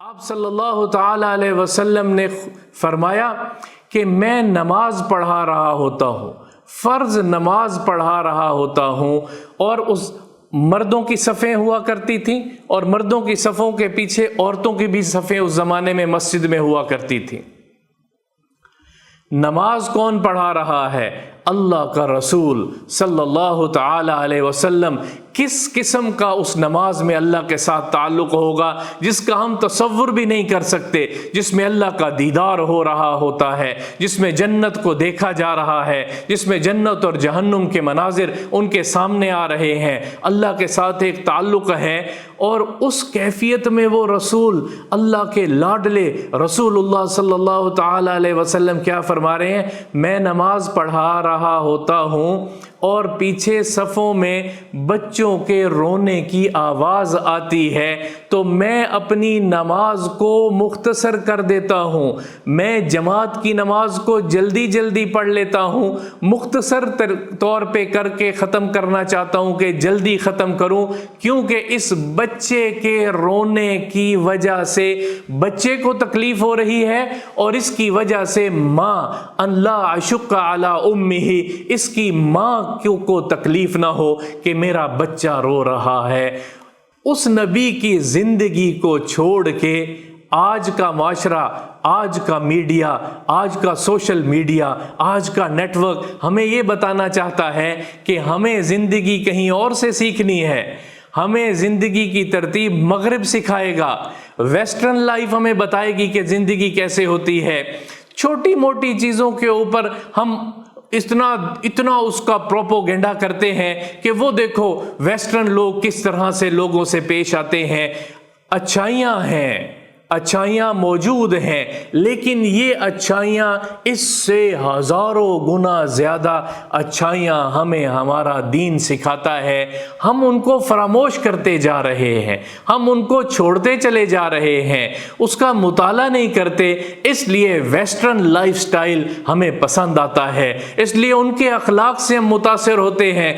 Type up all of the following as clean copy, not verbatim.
آپ صلی اللہ تعالی علیہ وسلم نے فرمایا کہ میں نماز پڑھا رہا ہوتا ہوں، فرض نماز پڑھا رہا ہوتا ہوں، اور اس مردوں کی صفیں ہوا کرتی تھیں اور مردوں کی صفوں کے پیچھے عورتوں کی بھی صفیں اس زمانے میں مسجد میں ہوا کرتی تھیں۔ نماز کون پڑھا رہا ہے؟ اللہ کا رسول صلی اللہ تعالی علیہ وسلم۔ کس قسم کا اس نماز میں اللہ کے ساتھ تعلق ہوگا جس کا ہم تصور بھی نہیں کر سکتے، جس میں اللہ کا دیدار ہو رہا ہوتا ہے، جس میں جنت کو دیکھا جا رہا ہے، جس میں جنت اور جہنم کے مناظر ان کے سامنے آ رہے ہیں، اللہ کے ساتھ ایک تعلق ہے۔ اور اس کیفیت میں وہ رسول، اللہ کے لاڈلے رسول اللہ صلی اللہ تعالی علیہ وسلم کیا فرما رہے ہیں؟ میں نماز پڑھا رہا ہوتا ہوں اور پیچھے صفوں میں بچوں کے رونے کی آواز آتی ہے تو میں اپنی نماز کو مختصر کر دیتا ہوں، میں جماعت کی نماز کو جلدی جلدی پڑھ لیتا ہوں، مختصر طور پہ کر کے ختم کرنا چاہتا ہوں کہ جلدی ختم کروں، کیونکہ اس بچے کے رونے کی وجہ سے بچے کو تکلیف ہو رہی ہے، اور اس کی وجہ سے ماں ان لا اشق علی امہ، اس کی ماں کو تکلیف نہ ہو کہ میرا بچہ رو رہا ہے۔ اس نبی کی زندگی کو چھوڑ کے آج کا معاشرہ، آج کا میڈیا، آج کا سوشل میڈیا، آج کا نیٹ ورک ہمیں یہ بتانا چاہتا ہے کہ ہمیں زندگی کہیں اور سے سیکھنی ہے، ہمیں زندگی کی ترتیب مغرب سکھائے گا، ویسٹرن لائف ہمیں بتائے گی کہ زندگی کیسے ہوتی ہے۔ چھوٹی موٹی چیزوں کے اوپر ہم اتنا اس کا پروپوگنڈا کرتے ہیں کہ وہ دیکھو ویسٹرن لوگ کس طرح سے لوگوں سے پیش آتے ہیں۔ اچھائیاں ہیں، اچھائیاں موجود ہیں، لیکن یہ اچھائیاں اس سے ہزاروں گنا زیادہ اچھائیاں ہمیں ہمارا دین سکھاتا ہے، ہم ان کو فراموش کرتے جا رہے ہیں، ہم ان کو چھوڑتے چلے جا رہے ہیں، اس کا مطالعہ نہیں کرتے۔ اس لیے ویسٹرن لائف سٹائل ہمیں پسند آتا ہے، اس لیے ان کے اخلاق سے ہم متاثر ہوتے ہیں۔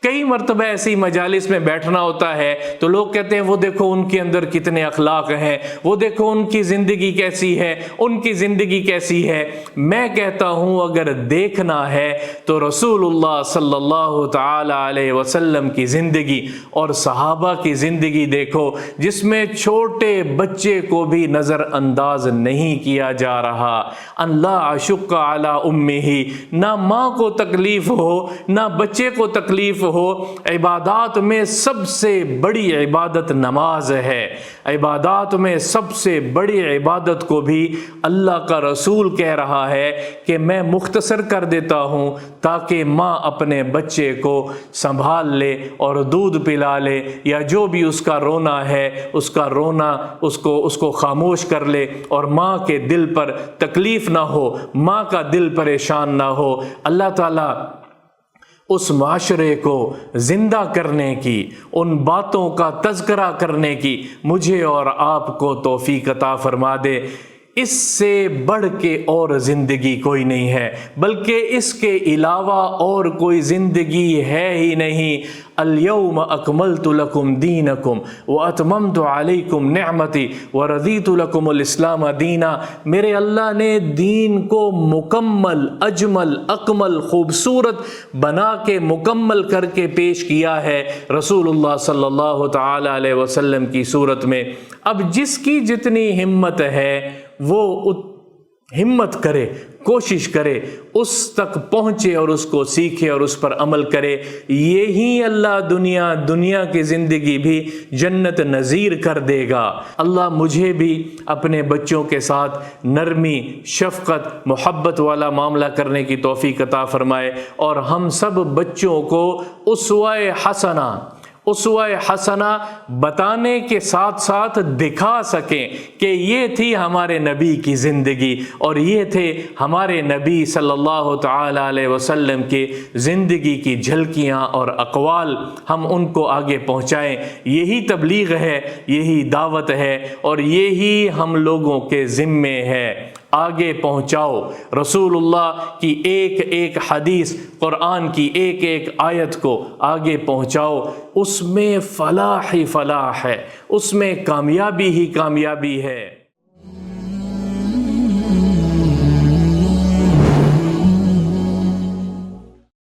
کئی مرتبہ ایسی مجالس میں بیٹھنا ہوتا ہے تو لوگ کہتے ہیں وہ دیکھو ان کے اندر کتنے اخلاق ہیں، وہ دیکھو ان کی زندگی کیسی ہے، ان کی زندگی کیسی ہے۔ میں کہتا ہوں اگر دیکھنا ہے تو رسول اللہ صلی اللہ تعالی علیہ وسلم کی زندگی اور صحابہ کی زندگی دیکھو، جس میں چھوٹے بچے کو بھی نظر انداز نہیں کیا جا رہا۔ ان لا اشق علی امہ، نہ ماں کو تکلیف ہو نہ بچے کو تکلیف ہو۔ عبادات میں سب سے بڑی عبادت نماز ہے، عبادات میں سب سے بڑی عبادت کو بھی اللہ کا رسول کہہ رہا ہے کہ میں مختصر کر دیتا ہوں تاکہ ماں اپنے بچے کو سنبھال لے اور دودھ پلا لے، یا جو بھی اس کا رونا ہے اس کا رونا اس کو خاموش کر لے، اور ماں کے دل پر تکلیف نہ ہو، ماں کا دل پریشان نہ ہو۔ اللہ تعالیٰ اس معاشرے کو زندہ کرنے کی، ان باتوں کا تذکرہ کرنے کی مجھے اور آپ کو توفیق عطا فرما دے۔ اس سے بڑھ کے اور زندگی کوئی نہیں ہے، بلکہ اس کے علاوہ اور کوئی زندگی ہے ہی نہیں۔ الیوم اکملت لکم دینکم واتممت علیکم نعمتی ورضیت لکم الاسلام دینا۔ میرے اللہ نے دین کو مکمل، اجمل، اکمل، خوبصورت بنا کے مکمل کر کے پیش کیا ہے رسول اللہ صلی اللہ تعالی علیہ وسلم کی صورت میں۔ اب جس کی جتنی ہمت ہے وہ ہمت کرے، کوشش کرے، اس تک پہنچے اور اس کو سیکھے اور اس پر عمل کرے۔ یہی اللہ دنیا کی زندگی بھی جنت نظیر کر دے گا۔ اللہ مجھے بھی اپنے بچوں کے ساتھ نرمی، شفقت، محبت والا معاملہ کرنے کی توفیق عطا فرمائے، اور ہم سب بچوں کو اسوہ حسنہ بتانے کے ساتھ ساتھ دکھا سکیں کہ یہ تھی ہمارے نبی کی زندگی، اور یہ تھے ہمارے نبی صلی اللہ تعالی علیہ وسلم کی زندگی کی جھلکیاں اور اقوال، ہم ان کو آگے پہنچائیں۔ یہی تبلیغ ہے، یہی دعوت ہے، اور یہی ہم لوگوں کے ذمے ہے۔ آگے پہنچاؤ رسول اللہ کی ایک ایک حدیث، قرآن کی ایک ایک آیت کو آگے پہنچاؤ۔ اس میں فلاح ہی فلاح ہے، اس میں کامیابی ہی کامیابی ہے۔